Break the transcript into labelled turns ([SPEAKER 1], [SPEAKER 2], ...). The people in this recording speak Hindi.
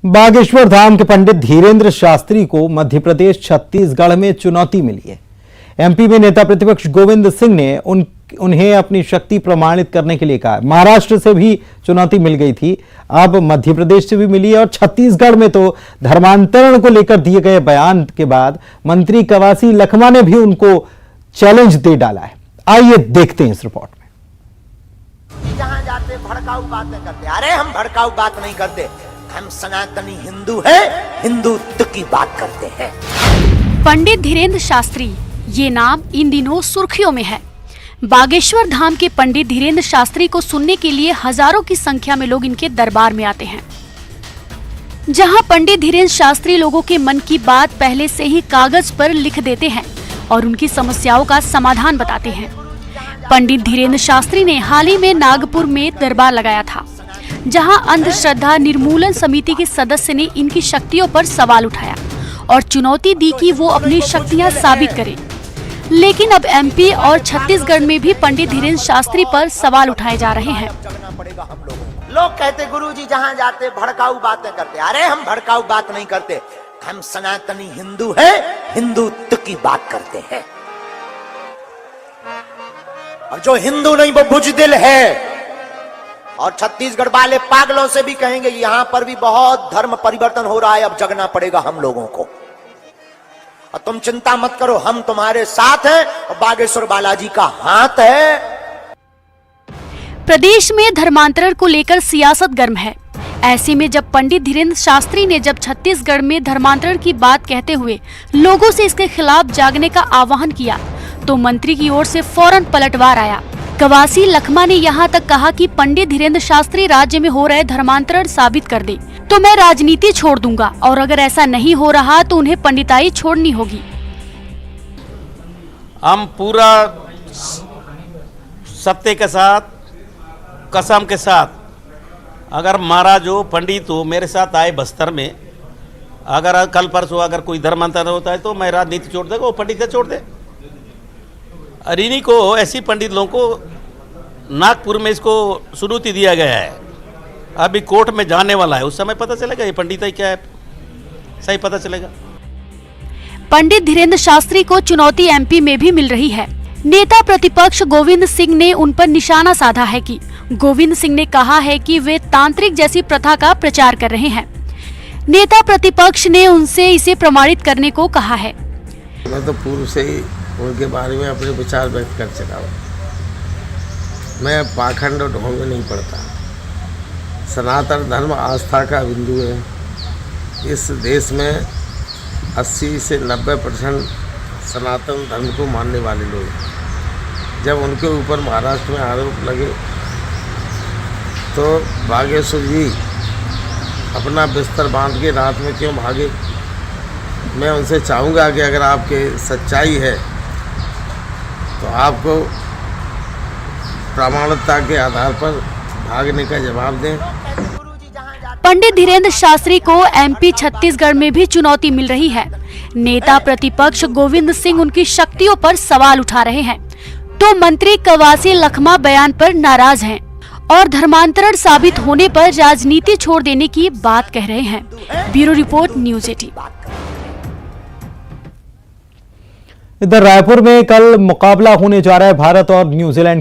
[SPEAKER 1] बागेश्वर धाम के पंडित धीरेन्द्र शास्त्री को मध्य प्रदेश छत्तीसगढ़ में चुनौती मिली है। एमपी में नेता प्रतिपक्ष गोविंद सिंह ने उन्हें अपनी शक्ति प्रमाणित करने के लिए कहा। महाराष्ट्र से भी चुनौती मिल गई थी, अब मध्य प्रदेश से भी मिली है और छत्तीसगढ़ में तो धर्मांतरण को लेकर दिए गए बयान के बाद मंत्री कवासी लखमा ने भी उनको चैलेंज दे डाला है। आइए देखते हैं इस रिपोर्ट में।
[SPEAKER 2] जहां जाते भड़काऊ बातें करते, अरे हम भड़काऊ बात नहीं करते, हम सनातनी हिंदू हैं, हिंदुत्व की बात करते हैं।
[SPEAKER 3] पंडित धीरेन्द्र शास्त्री, ये नाम इन दिनों सुर्खियों में है। बागेश्वर धाम के पंडित धीरेन्द्र शास्त्री को सुनने के लिए हजारों की संख्या में लोग इनके दरबार में आते हैं। जहां पंडित धीरेन्द्र शास्त्री लोगों के मन की बात पहले से ही कागज पर लिख देते हैं और उनकी समस्याओं का समाधान बताते हैं। पंडित धीरेन्द्र शास्त्री ने हाल ही में नागपुर में दरबार लगाया था, जहां अंधश्रद्धा निर्मूलन समिति के सदस्य ने इनकी शक्तियों पर सवाल उठाया और चुनौती दी कि वो अपनी शक्तियां साबित करें। लेकिन अब एमपी और छत्तीसगढ़ में भी पंडित धीरेन्द्र शास्त्री पर सवाल उठाए जा रहे हैं।
[SPEAKER 2] लोग कहते गुरुजी जहां जाते भड़काऊ बातें करते, अरे हम भड़काऊ बात नहीं करते, हम सनातनी हिंदू हैं, हिंदुत्व की बात करते हैं। और जो हिंदू नहीं वो बुजदिल है। और छत्तीसगढ़ वाले पागलों से भी कहेंगे यहां पर भी बहुत धर्म परिवर्तन हो रहा है, अब जगना पड़ेगा हम लोगों को। और तुम चिंता मत करो, हम तुम्हारे साथ हैं और बागेश्वर बालाजी का हाथ है।
[SPEAKER 3] प्रदेश में धर्मांतरण को लेकर सियासत गर्म है। ऐसे में जब पंडित धीरेन्द्र शास्त्री ने जब छत्तीसगढ़ में धर्मांतरण की बात कहते हुए लोगों से इसके खिलाफ जागने का आह्वान किया, तो मंत्री की ओर से फौरन पलटवार आया। कवासी लखमा ने यहाँ तक कहा कि पंडित धीरेन्द्र शास्त्री राज्य में हो रहे धर्मांतरण साबित कर दे तो मैं राजनीति छोड़ दूंगा, और अगर ऐसा नहीं हो रहा तो उन्हें पंडिताई छोड़नी होगी।
[SPEAKER 4] हम पूरा सत्य के साथ, कसम के साथ, अगर महाराज हो, पंडित हो, मेरे साथ आए बस्तर में, अगर कल परसों अगर कोई धर्मांतरण होता है तो मैं राजनीति छोड़ देगा, वो पंडित से छोड़ दे। अरिनी को ऐसी पंडित लोगों को नागपुर में इसको सुनौती दिया गया है। अभी कोर्ट में जाने वाला है, उस समय पता चलेगा ये पंडित क्या है, सही पता चलेगा।
[SPEAKER 3] पंडित धीरेन्द्र शास्त्री को चुनौती एमपी में भी मिल रही है। नेता प्रतिपक्ष गोविंद सिंह ने उन पर निशाना साधा है कि गोविंद सिंह ने कहा है कि वे तांत्रिक जैसी प्रथा का प्रचार कर रहे हैं। नेता प्रतिपक्ष ने उनसे इसे प्रमाणित करने को कहा है।
[SPEAKER 5] मैं तो पूर्व से ही उनके बारे में अपने विचार व्यक्त कर चुका हूँ। मैं पाखंड और ढोंग नहीं पड़ता। सनातन धर्म आस्था का बिंदु है। इस देश में 80 से 90% सनातन धर्म को मानने वाले लोग, जब उनके ऊपर महाराष्ट्र में आरोप लगे तो बागेश्वर जी अपना बिस्तर बांध के रात में क्यों भागे। मैं उनसे चाहूँगा कि अगर आपके सच्चाई है तो आपको प्रामाणिकता के आधार पर भागने का जवाब दें।
[SPEAKER 3] पंडित धीरेन्द्र शास्त्री को एमपी छत्तीसगढ़ में भी चुनौती मिल रही है। नेता प्रतिपक्ष गोविंद सिंह उनकी शक्तियों पर सवाल उठा रहे हैं, तो मंत्री कवासी लखमा बयान पर नाराज हैं और धर्मांतरण साबित होने पर राजनीति छोड़ देने की बात कह रहे हैं। Bureau report, news 18।
[SPEAKER 1] इधर रायपुर में कल मुकाबला होने जा रहा है भारत और न्यूजीलैंड